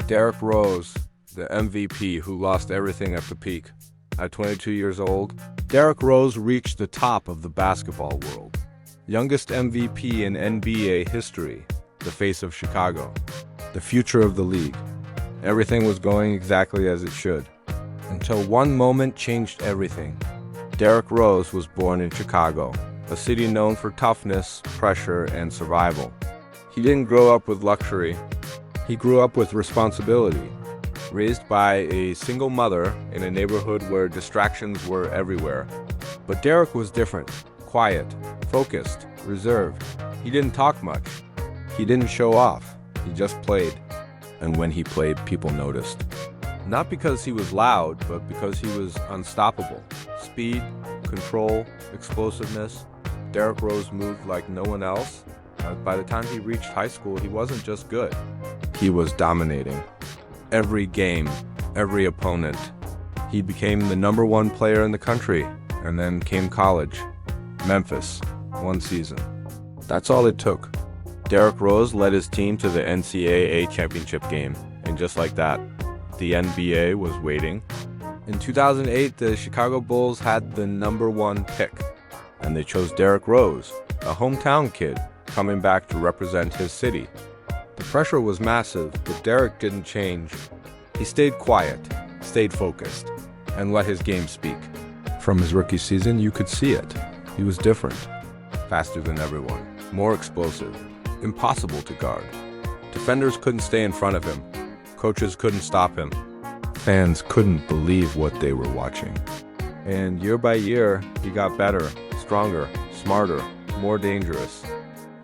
Derrick Rose, the MVP who lost everything at the peak. At 22 years old, Derrick Rose reached the top of the basketball world. Youngest MVP in NBA history, the face of Chicago, the future of the league. Everything was going exactly as it should. Until one moment changed everything. Derrick Rose was born in Chicago, a city known for toughness, pressure, and survival. He didn't grow up with luxury. He grew up with responsibility. Raised by a single mother in a neighborhood where distractions were everywhere. But Derrick was different, quiet, focused, reserved. He didn't talk much. He didn't show off. He just played. And when he played, people noticed. Not because he was loud, but because he was unstoppable. Speed, control, explosiveness. Derrick Rose moved like no one else. By the time he reached high school, he wasn't just good. He was dominating. Every game, every opponent. He became the #1 player in the country, and then came college. Memphis, 1 season. That's all it took. Derrick Rose led his team to the NCAA championship game, and just like that, the NBA was waiting. In 2008, the Chicago Bulls had the #1 pick, and they chose Derrick Rose, a hometown kid, coming back to represent his city. The pressure was massive, but Derrick didn't change. He stayed quiet, stayed focused, and let his game speak. From his rookie season, you could see it. He was different. Faster than everyone, more explosive, impossible to guard. Defenders couldn't stay in front of him. Coaches couldn't stop him. Fans couldn't believe what they were watching. And year by year, he got better, stronger, smarter, more dangerous.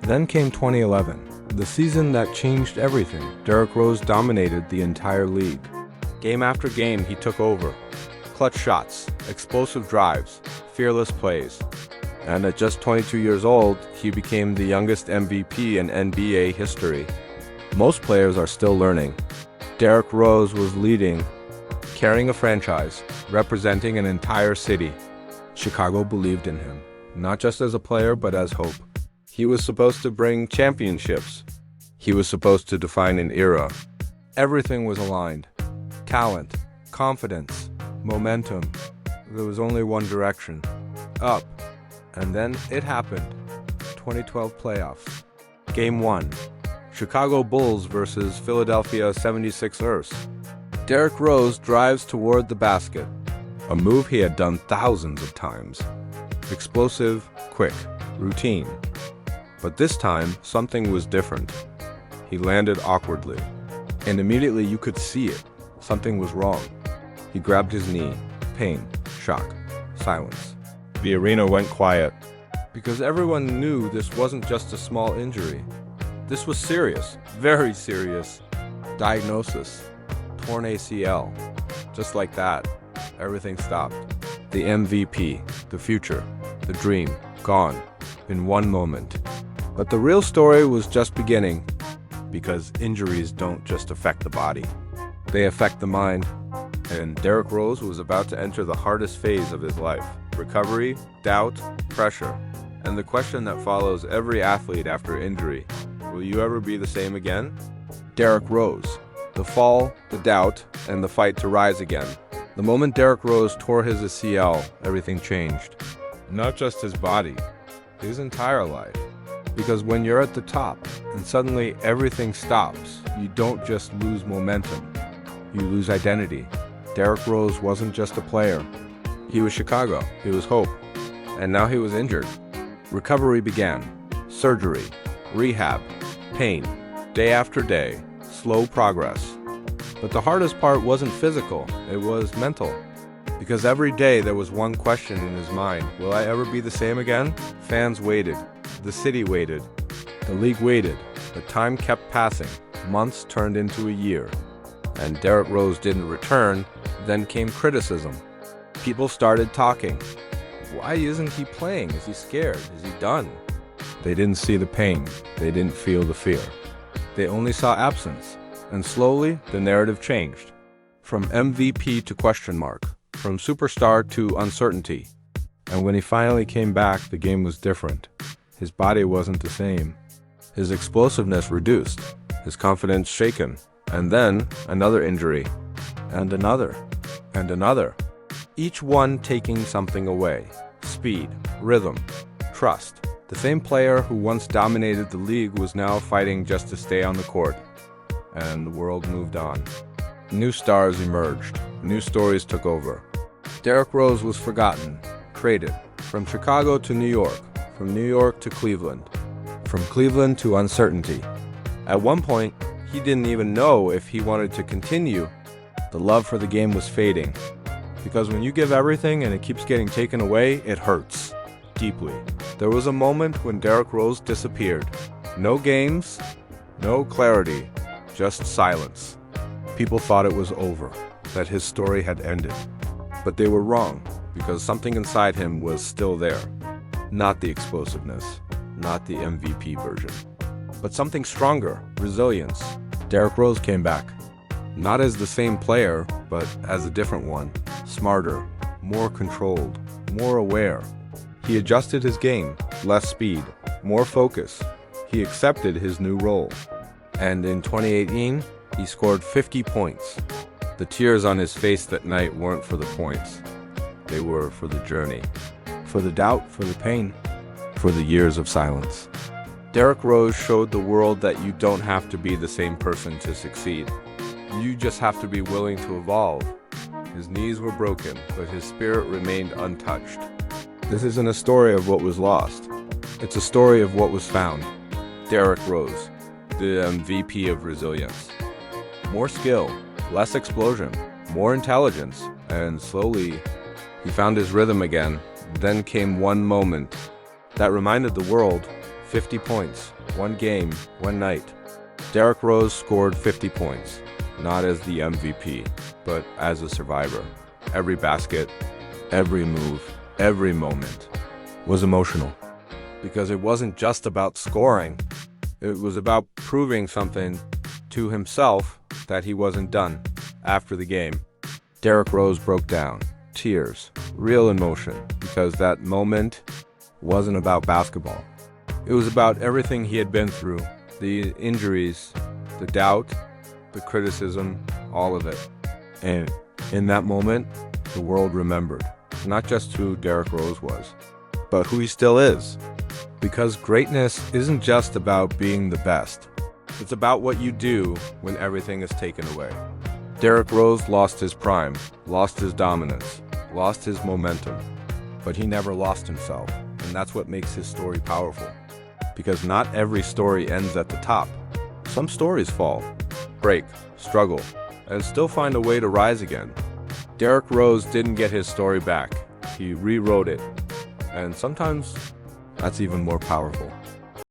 Then came 2011, the season that changed everything. Derrick Rose dominated the entire league. Game after game, he took over. Clutch shots, explosive drives, fearless plays. And at just 22 years old, he became the youngest MVP in NBA history. Most players are still learning. Derrick Rose was leading, carrying a franchise, representing an entire city. Chicago believed in him, not just as a player, but as hope. He was supposed to bring championships. He was supposed to define an era. Everything was aligned. Talent, confidence, momentum. There was only one direction, up. And then it happened. 2012 playoffs. Game 1. Chicago Bulls versus Philadelphia 76ers. Derrick Rose drives toward the basket, a move he had done thousands of times. Explosive, quick, routine. But this time, something was different. He landed awkwardly, and immediately you could see it. Something was wrong. He grabbed his knee. Pain, shock, silence. The arena went quiet, because everyone knew this wasn't just a small injury. This was serious, very serious. Diagnosis, torn ACL. Just like that, everything stopped. The MVP, the future, the dream, gone in one moment. But the real story was just beginning, because injuries don't just affect the body. They affect the mind. And Derrick Rose was about to enter the hardest phase of his life. Recovery, doubt, pressure, and the question that follows every athlete after injury. Will you ever be the same again? Derrick Rose. The fall, the doubt, and the fight to rise again. The moment Derrick Rose tore his ACL, everything changed. Not just his body, his entire life. Because when you're at the top, and suddenly everything stops, you don't just lose momentum, you lose identity. Derrick Rose wasn't just a player. He was Chicago, he was hope, and now he was injured. Recovery began. Surgery, rehab, pain, day after day, slow progress. But the hardest part wasn't physical, it was mental. Because every day there was one question in his mind: will I ever be the same again? Fans waited, the city waited, the league waited, but time kept passing. Months turned into a year, and Derrick Rose didn't return. Then came criticism. People started talking. Why isn't he playing? Is he scared? Is he done? They didn't see the pain. They didn't feel the fear. They only saw absence. And slowly, the narrative changed. From MVP to question mark. From superstar to uncertainty. And when he finally came back, the game was different. His body wasn't the same. His explosiveness reduced. His confidence shaken. And then another injury, and another, and another. Each one taking something away. Speed, rhythm, trust. The same player who once dominated the league was now fighting just to stay on the court. And the world moved on. New stars emerged. New stories took over. Derrick Rose was forgotten, traded. From Chicago to New York. From New York to Cleveland. From Cleveland to uncertainty. At one point, he didn't even know if he wanted to continue. The love for the game was fading. Because when you give everything and it keeps getting taken away, it hurts. Deeply. There was a moment when Derrick Rose disappeared. No games, no clarity, just silence. People thought it was over, that his story had ended. But they were wrong, because something inside him was still there. Not the explosiveness, not the MVP version, but something stronger, resilience. Derrick Rose came back. Not as the same player, but as a different one. Smarter, more controlled, more aware. He adjusted his game, less speed, more focus. He accepted his new role. And in 2018, he scored 50 points. The tears on his face that night weren't for the points. They were for the journey. For the doubt, for the pain, for the years of silence. Derrick Rose showed the world that you don't have to be the same person to succeed. You just have to be willing to evolve. His knees were broken, but his spirit remained untouched. This isn't a story of what was lost. It's a story of what was found. Derrick Rose, the MVP of resilience. More skill, less explosion, more intelligence, and slowly he found his rhythm again. Then came one moment that reminded the world, 50 points, one game, one night. Derrick Rose scored 50 points, not as the MVP, but as a survivor. Every basket, every move, every moment was emotional. Because it wasn't just about scoring. It was about proving something to himself that he wasn't done. After the game, Derrick Rose broke down. Tears, real emotion, because that moment wasn't about basketball. It was about everything he had been through, the injuries, the doubt, the criticism, all of it. And in that moment, the world remembered, not just who Derrick Rose was, but who he still is. Because greatness isn't just about being the best. It's about what you do when everything is taken away. Derrick Rose lost his prime, lost his dominance, lost his momentum, but he never lost himself, and that's what makes his story powerful. Because not every story ends at the top. Some stories fall, break, struggle, and still find a way to rise again. Derrick Rose didn't get his story back. He rewrote it, and sometimes that's even more powerful.